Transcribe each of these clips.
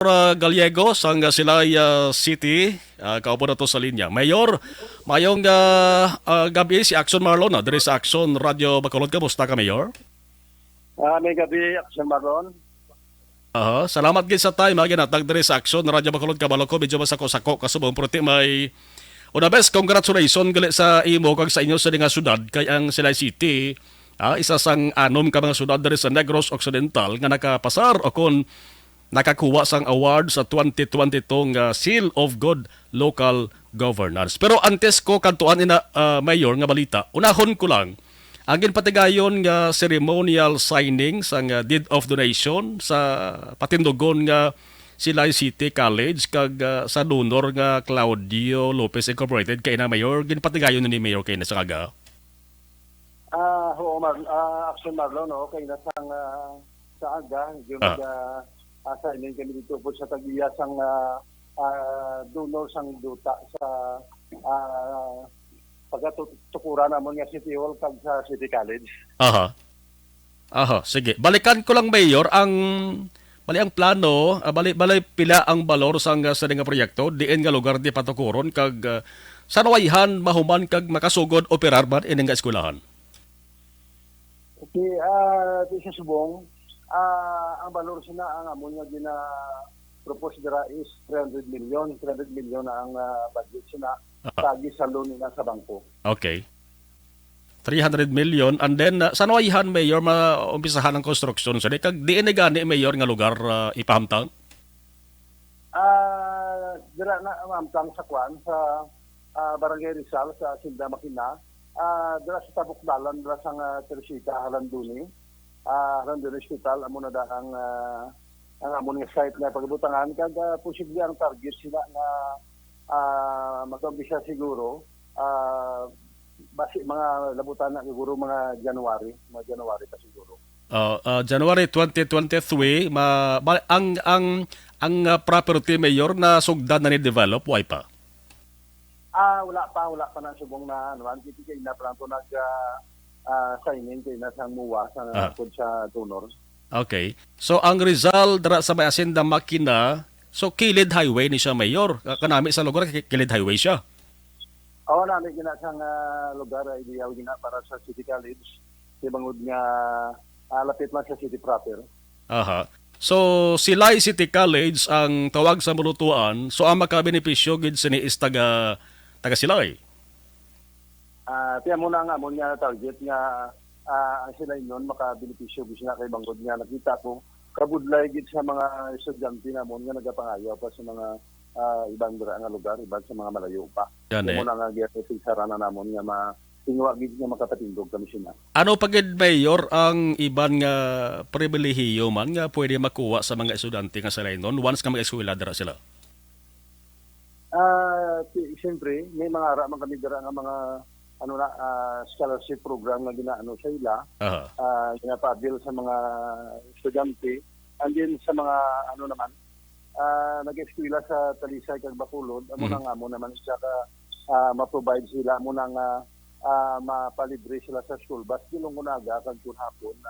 Gallego sang Silay City, kaupo na to sa linya. Mayor, mayong gabi si Action Marlon, diri sa Action Radio Bacolod. Kamusta ka, Mayor? May gabi, Action Maron. Salamat gid sa time, ginatag diri sa Action Radio Bacolod kabalo ko medyo masako-sako kasubong prote may una best congratulations gali sa imo kag sa inyo sa nga syudad kay ang Silay City. Isa sang anom ka mga syudad diri sa Negros Occidental nga nakapasar o kon nakakuha sang award sa 2022 nga Seal of Good Local Governance. Pero antes ko kantuan ina Mayor nga balita, unahon ko lang ang ginpatigayon nga ceremonial signing sang deed of donation sa patindugon nga Silay City College kag sa donor nga Claudio Lopez Incorporated kay na Mayor ginpatigayon ni Mayor kay na sa kaga. Action Marlon, okay na sa aga, yung assignin kami dito po sa tagiya sang donor sang duta sa pagkatukuran namon nga City Hall kag sa City College. Sige. Balikan ko lang Mayor ang plano, bali pila ang balor sang sa nga proyekto, diin nga lugar di patukuron kag sanwayhan mahuman kag makasugod operar man ini nga eskwelahan. Okay, di sa subong, ang balor sina ang amon nga gina propose dira is 300 million na ang budget sina tagi sa loan nila sa bangko. Okay. 300 million and then sanwayhan Mayor maumpisahan ang construction sa kag diin na gani Mayor nga lugar ipahamtang. Dira na mamtang sa kwan sa Barangay Rizal sa Sinda Makina. Dira sa Tabukdalan dira sa Teresita Halanduni. Halanduni Hospital amo na da ang amon nga site na pagbutangan kag posible ang target sila nga mag-umpisa siguro basi mga labutan na siguro mga January pa siguro. January 2023 ang property Mayor na sugdan na ni develop why pa? Wala pa na subong na naman kiti kay na plan to nag signing kay na sang muwa sa kod sa donor. Okay. So ang Rizal dara sa may Hacienda Makina, so kilid highway ni siya Mayor. Kanami sa lugar kilid highway siya. Oo, namin ginasang lugar ay ideal gina para sa City College. Ibangod nga lapit man sa city proper. So, Silay City College ang tawag sa mulutuan. So, ang makabenepisyo gid sini is taga Silay. Tiyan mo na nga mo nga target nga ang sila nun makabenepisyo gid na kay bangod nga nakita ko kabudlay gid sa mga estudyante namon nga nagapangayo pa sa mga ibang dira nga lugar, ibang sa mga malayo pa. Mo na nga gyud sa sarana namon nga tingwa gid nga makapatindog kami sina. Ano pagid Mayor ang iban nga pribilehiyo man nga pwede makuha sa mga estudyante nga sa Lainon once nga mag-eskwela dira sila? Siyempre, may mga ara man kami dira nga mga scholarship program nga ginaano sa ila. Ginapabil sa mga estudyante and then sa mga naman nag-eskwela sa Talisay kag Bacolod amo na nga mo naman siya ka ma-provide sila mo nang mapalibre sila sa school bus kilong unaga kag hapon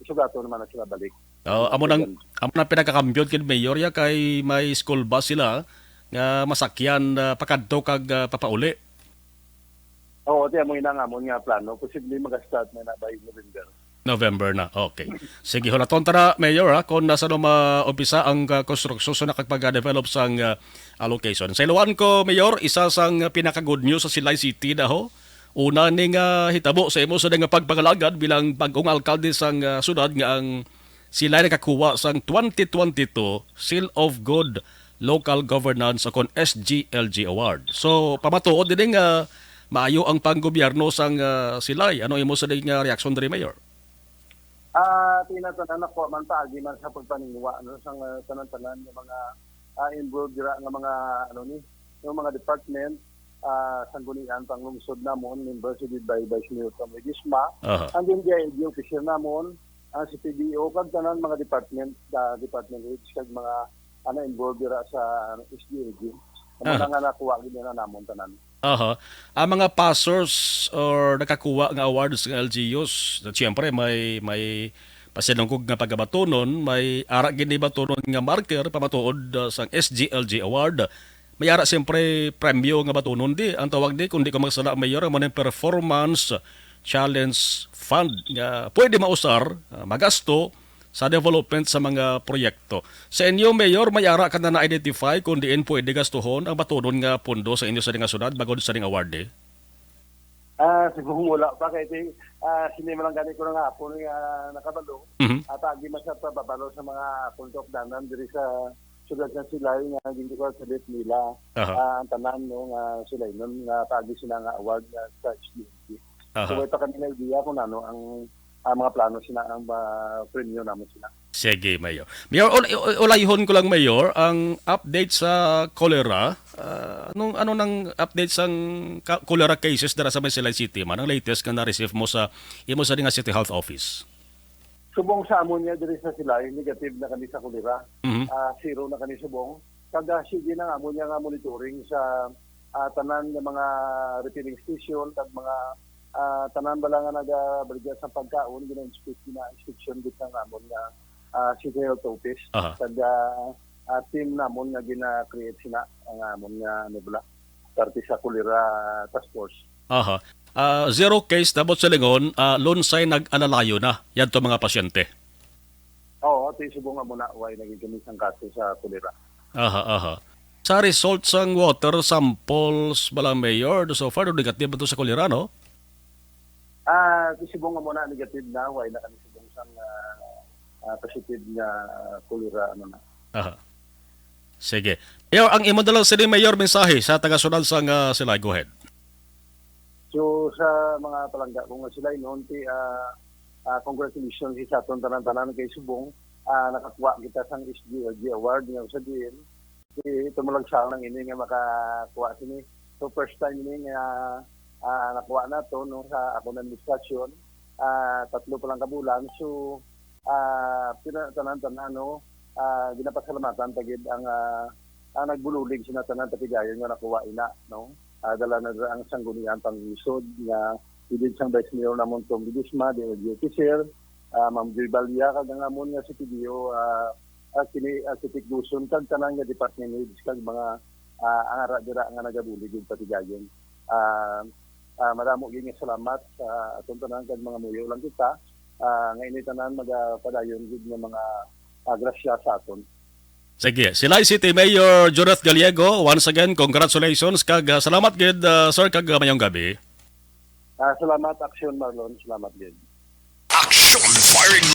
isugato naman na sila balik. Amo nang pinakakambyot kid Mayor ya kay may school bus sila nga masakyan pakadto kag papauli. Oo, tiyan mo ina nga mo nga plano posible mag-start na by November na. Okay. Sige, hulaton tara, Mayor, kung nasa umpisa ang construction sa nakapag-develop sang allocation. Sa iluan ko, Mayor, isa sang pinaka-good news sa Silay City na ho. Una ning hitabo sa imo sa nga pagpangalagad bilang bagong alkalde sang syudad nga ang Silay nakakuha sang 2022 Seal of Good Local Governance akon SGLG Award. So, pamatuod din nga maayo ang panggobyerno sang Silay. Ano imo sa nga reaksyon diri, Mayor? Tinatanan ako man paagi man sa pagpaningwa sang tanan-tanan ng mga involved dira nga mga yung mga department sanggunian panglungsod namon University by Senior Comedisma and then the officer namon ang CPDO kag tanan mga department heads kag mga involved dira sa SDLG. Mga nga nakuha gid na namon tanan. Ang mga passers or nakakuha ng awards ng LGUs, siyempre may pasinungkog nga pagabatonon, may ara gini batonon nga marker pamatuod sa SGLG Award. May ara siyempre premyo nga batonon di. Ang tawag di, kundi ko magsala mayor, ang mga performance challenge fund nga pwede mausar, magasto sa development sa mga proyekto. Sa inyo, Mayor, may ara ka na na-identify kung diin pwede gastuhon ang batonon nga pondo sa inyo sa nga sunod bago sa ning award eh? Siguro wala pa kay sinima lang gani ko nga hapon nga nakabalo. At agi masya pa babalo sa mga puntok danan diri sa sudad sa Silay nga hindi ko salit nila. Ang tanan no nga sila nun nga pagi sila nga award nga sa HDMC. So ito kanila idea kung ano ang mga plano sila ang premyo naman sila. Sige, Mayor. Mayor, ulayhon ko lang, Mayor, ang update sa cholera. Ano nang update sa cholera cases dara sa Silay City man? Ang latest nga na-receive mo sa imo sa nga City Health Office? Subong sa amon niya diri sa Silay, negative na kami sa cholera. Zero na kami subong. Kada sige na nga amon niya nga monitoring sa tanan ng mga refilling station at mga tanan bala nga nagabalya sa pagkaon gina-inspection dito ng amon nga City Health Office. Kada team namon nga gina-create sina ang amon nga nibla parte sa cholera task force. Zero case dabot sa lingon, lonsay nag-alalayo na yan to mga pasyente. Oo, ito subong nga muna way naging kamisang kaso sa cholera. Sa results ng water samples bala, Mayor, so far negative ba to sa cholera, no? Subong nga muna negative na way na kami subong sang positive na cholera ano na. Sige. Mayor, ang imo dalang sa Mayor mensahe sa taga-sunod sa Silay, go ahead. So sa mga palangga kung sila noon congratulations sa aton tanan-tanan kay subong nakakuha kita sang SGLG Award nga sa diin. Tumulag siya nang ini nga makakuha sini. So first time ini nga nakuha na to no sa ako ng administrasyon. 3 pa lang kabulan. So tanan-tanan no ginapasalamatan tagid ang nagbululig sina tanan tapigayon nga nakuha ina no. Dala na ang sanggunian pang isod nga idid sang Vice Mayor namon Tom Bidisma, the duty sir, Ma'am Joy Balia kag nga amon nga si PDO kini Architect Duson kag tanan nga department heads kag mga ang ara dira nga nagabulig yung patigayon. Madamo gyud nga salamat sa atong tanan kag mga muyo lang kita nga ini tanan magapadayon gid nga mga grasya sa aton. Sige, Silay City Mayor Judith Gallego, once again, congratulations kag salamat gid sir kag mayong gabi. Salamat Action Marlon, salamat gid. Action firing